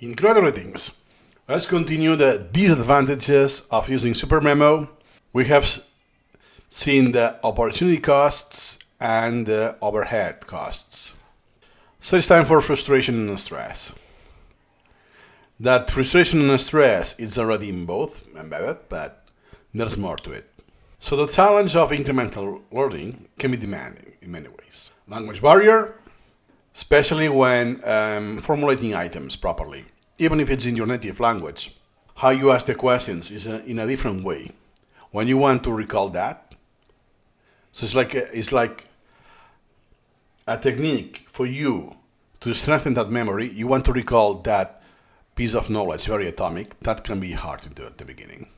Incremental readings. Let's continue the disadvantages of using Supermemo. We have seen the opportunity costs and the overhead costs. So it's time for frustration and stress. That frustration and stress is already in both embedded, but there's more to it. So the challenge of incremental learning can be demanding in many ways. Language barrier, especially when formulating items properly. Even if it's in your native language, how you ask the questions is in a different way. When you want to recall that, so it's like a technique for you to strengthen that memory. You want to recall that piece of knowledge, very atomic. That can be hard to do at the beginning.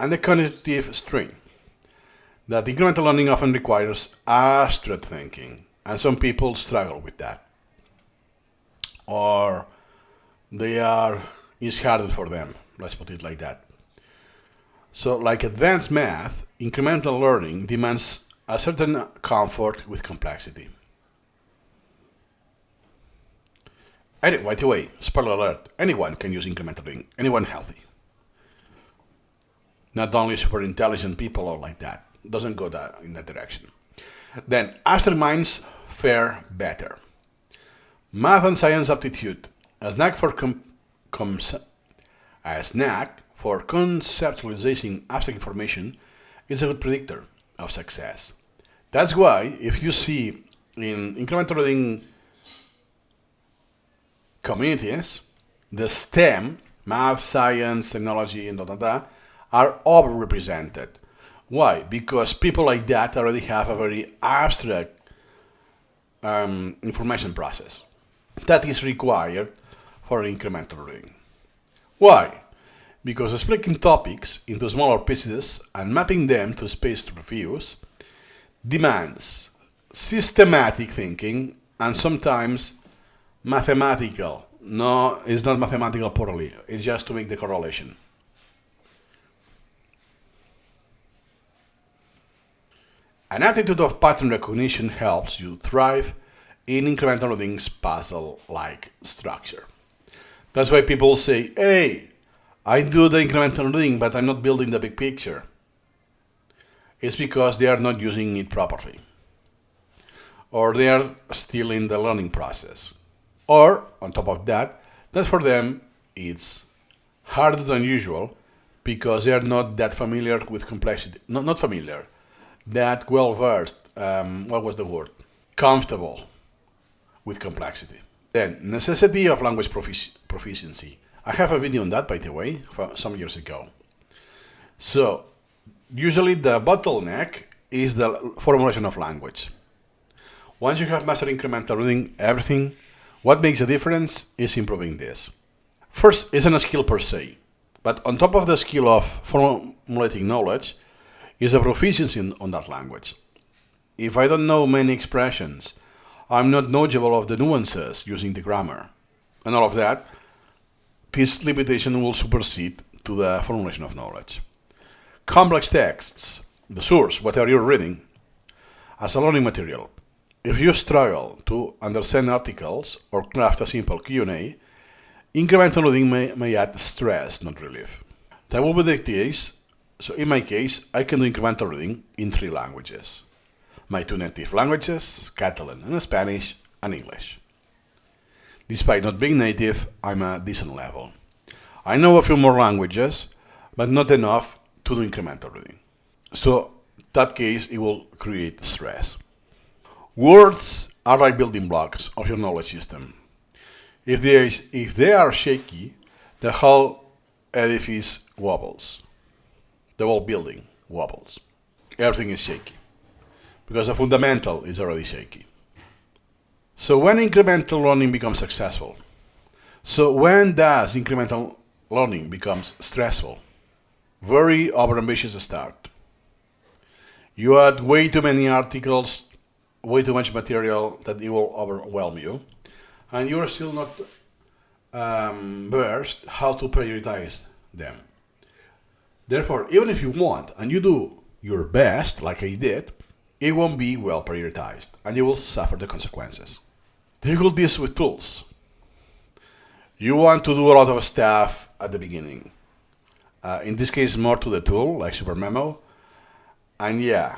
And the cognitive strain. That incremental learning often requires abstract thinking, and some people struggle with that, or it's harder for them, let's put it like that. So like advanced math, incremental learning demands a certain comfort with complexity. By the way, spoiler alert, anyone can use incremental learning, anyone healthy. Not only super intelligent people or like that. It doesn't go in that direction. Then, abstract minds fare better. Math and science aptitude. A snack for conceptualizing abstract information is a good predictor of success. That's why if you see in incremental reading communities, the STEM, math, science, technology, and are overrepresented. Why? Because people like that already have a very abstract information process that is required for incremental reading. Why? Because splitting topics into smaller pieces and mapping them to spaced reviews demands systematic thinking and sometimes mathematical. No, it's not mathematical purely. It's just to make the correlation. An attitude of pattern recognition helps you thrive in incremental reading's puzzle-like structure. That's why people say, hey, I do the incremental reading, but I'm not building the big picture. It's because they are not using it properly. Or they are still in the learning process. Or, on top of that for them, it's harder than usual because they are not that familiar with complexity. Not familiar. That well-versed, comfortable with complexity. Then, necessity of language proficiency. I have a video on that, by the way, from some years ago. So, usually the bottleneck is the formulation of language. Once you have mastered incremental reading, everything, what makes a difference is improving this. First, isn't a skill per se, but on top of the skill of formulating knowledge, is a proficiency on that language. If I don't know many expressions, I'm not knowledgeable of the nuances using the grammar, and all of that, this limitation will supersede to the formulation of knowledge. Complex texts, the source, whatever you're reading, as a learning material. If you struggle to understand articles or craft a simple Q&A, incremental reading may add stress, not relief. That will be the case. So in my case, I can do incremental reading in 3 languages. My 2 native languages, Catalan and Spanish, and English. Despite not being native, I'm at a decent level. I know a few more languages, but not enough to do incremental reading. So in that case, it will create stress. Words are like building blocks of your knowledge system. If they are shaky, the whole edifice wobbles. The whole building wobbles. Everything is shaky because the fundamental is already shaky. So when incremental learning becomes successful? So when does incremental learning becomes stressful? Very overambitious start. You add way too many articles, way too much material that it will overwhelm you, and you are still not versed how to prioritize them. Therefore, even if you want and you do your best, like I did, it won't be well prioritized and you will suffer the consequences. Difficulties with tools. You want to do a lot of stuff at the beginning. In this case, more to the tool, like Supermemo. And yeah,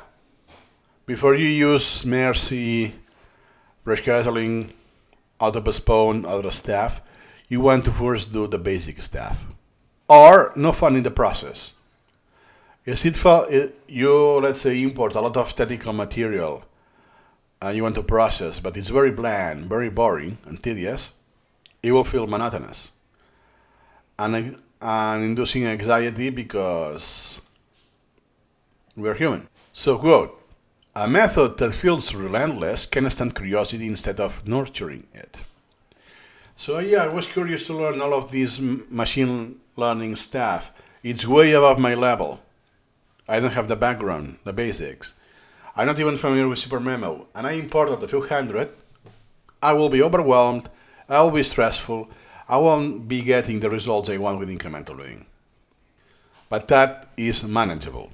before you use Mercy, rescheduling, auto-postpone, other stuff, you want to first do the basic stuff. Or no fun in the process. You, let's say, import a lot of technical material and you want to process, but it's very bland, very boring, and tedious, it will feel monotonous and inducing anxiety because we're human. So, quote, a method that feels relentless can stand curiosity instead of nurturing it. So, yeah, I was curious to learn all of this machine learning stuff. It's way above my level. I don't have the background, the basics. I'm not even familiar with Supermemo, and I imported a few hundred. I will be overwhelmed, I will be stressful, I won't be getting the results I want with incremental reading. But that is manageable.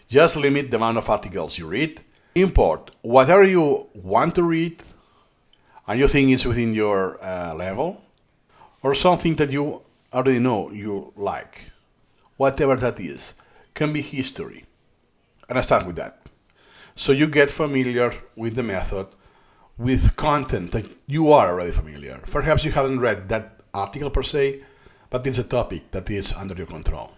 Just limit the amount of articles you read, import whatever you want to read, and you think it's within your level, or something that you already know you like. Whatever that is, can be history. And I start with that. So you get familiar with the method, with content that you are already familiar. Perhaps you haven't read that article per se, but it's a topic that is under your control.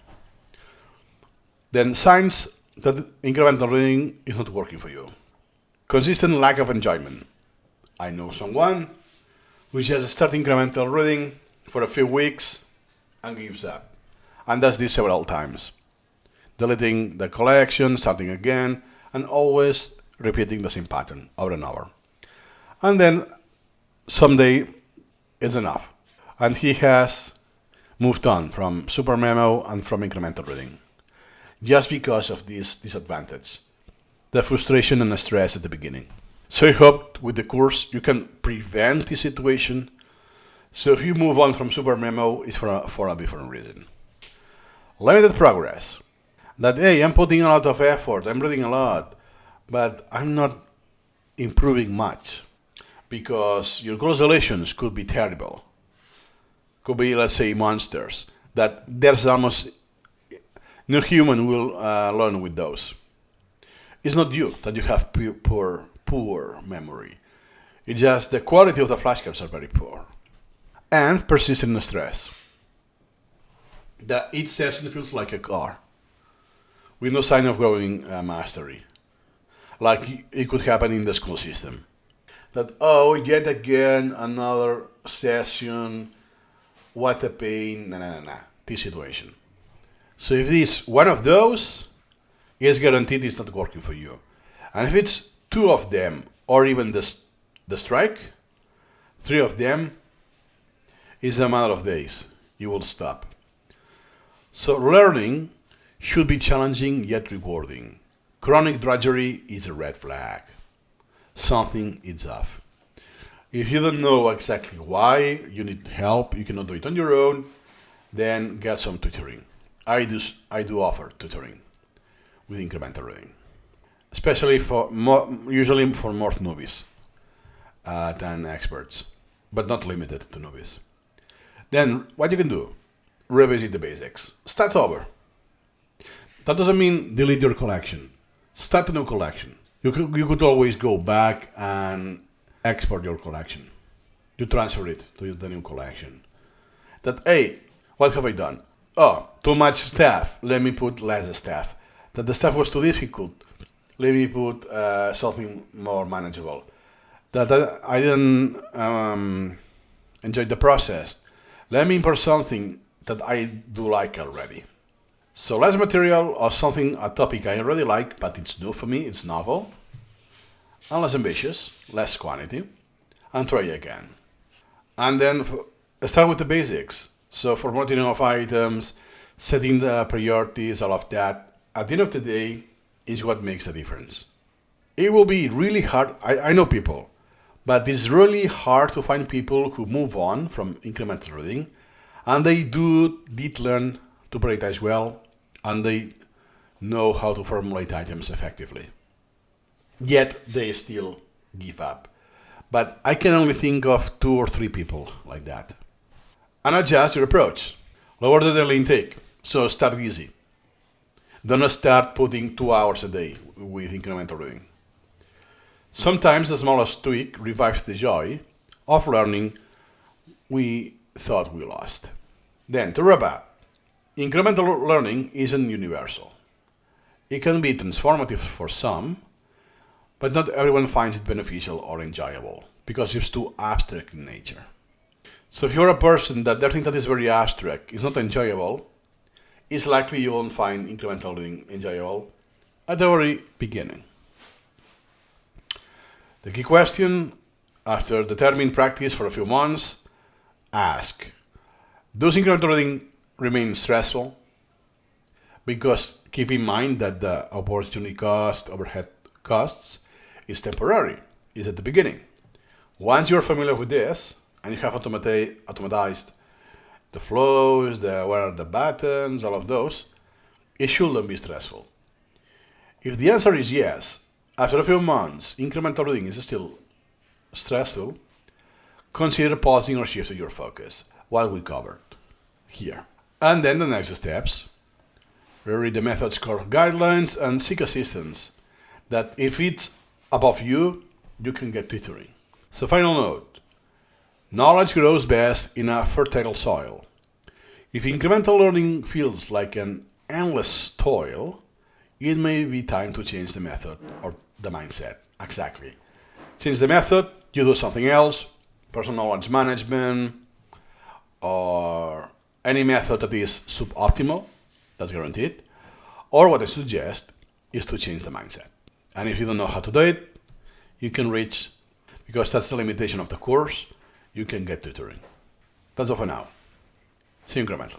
Then signs that incremental reading is not working for you. Consistent lack of enjoyment. I know someone who just starts incremental reading for a few weeks and gives up. And does this several times. Deleting the collection, starting again, and always repeating the same pattern over and over. And then someday it's enough. And he has moved on from Supermemo and from incremental reading. Just because of this disadvantage. The frustration and the stress at the beginning. So I hope with the course you can prevent this situation. So if you move on from Supermemo, it's for a different reason. Limited progress. That, hey, I'm putting a lot of effort, I'm reading a lot, but I'm not improving much because your consolations could be terrible. Could be, let's say, monsters. That there's almost no human will learn with those. It's not you that you have poor memory. It's just the quality of the flashcards are very poor. And persistent stress. That each session feels like a car, with no sign of growing mastery. Like it could happen in the school system. That, oh, yet again, another session, what a pain, this situation. So if it's one of those, it's guaranteed it's not working for you. And if it's two of them, or even the strike, three of them, it's a matter of days. You will stop. So learning should be challenging yet rewarding. Chronic drudgery is a red flag. Something is off. If you don't know exactly why, you need help, you cannot do it on your own, then get some tutoring. I do offer tutoring with incremental reading, especially usually for more newbies than experts, but not limited to newbies. Then what you can do, revisit the basics, start over. That doesn't mean delete your collection. Start a new collection. You could always go back and export your collection. You transfer it to the new collection. That, hey, what have I done? Oh, too much stuff. Let me put less stuff. That the stuff was too difficult. Let me put something more manageable. That I didn't enjoy the process. Let me import something that I do like already. So less material or a topic I already like, but it's new for me, it's novel. And less ambitious, less quantity. And try again. And then start with the basics. So formatting of items, setting the priorities, all of that, at the end of the day, is what makes a difference. It will be really hard, I know people, but it's really hard to find people who move on from incremental reading, and they did learn to prioritize well, and they know how to formulate items effectively. Yet they still give up. But I can only think of 2 or 3 people like that. and adjust your approach. Lower the daily intake, so start easy. Don't start putting 2 hours a day with incremental reading. Sometimes the smallest tweak revives the joy of learning we thought we lost. Then, to wrap up, incremental learning isn't universal. It can be transformative for some, but not everyone finds it beneficial or enjoyable because it's too abstract in nature. So if you're a person that everything that is very abstract is not enjoyable, it's likely you won't find incremental reading enjoyable at the very beginning. The key question, after determined practice for a few months, ask, does incremental reading remain stressful? Because keep in mind that the opportunity cost, overhead costs, is temporary, is at the beginning. Once you're familiar with this, and you have automatized the flows, where are the buttons, all of those, it shouldn't be stressful. If the answer is yes, after a few months, incremental reading is still stressful, consider pausing or shifting your focus, what we covered here. And then the next steps. Read the method's core guidelines and seek assistance that if it's above you, you can get tutoring. So final note, knowledge grows best in a fertile soil. If incremental learning feels like an endless toil, it may be time to change the method or the mindset. Exactly. Change the method, you do something else, personal knowledge management, or any method that is suboptimal, that's guaranteed. Or what I suggest is to change the mindset. And if you don't know how to do it, you can reach, because that's the limitation of the course, you can get tutoring. That's all for now. See you incrementally.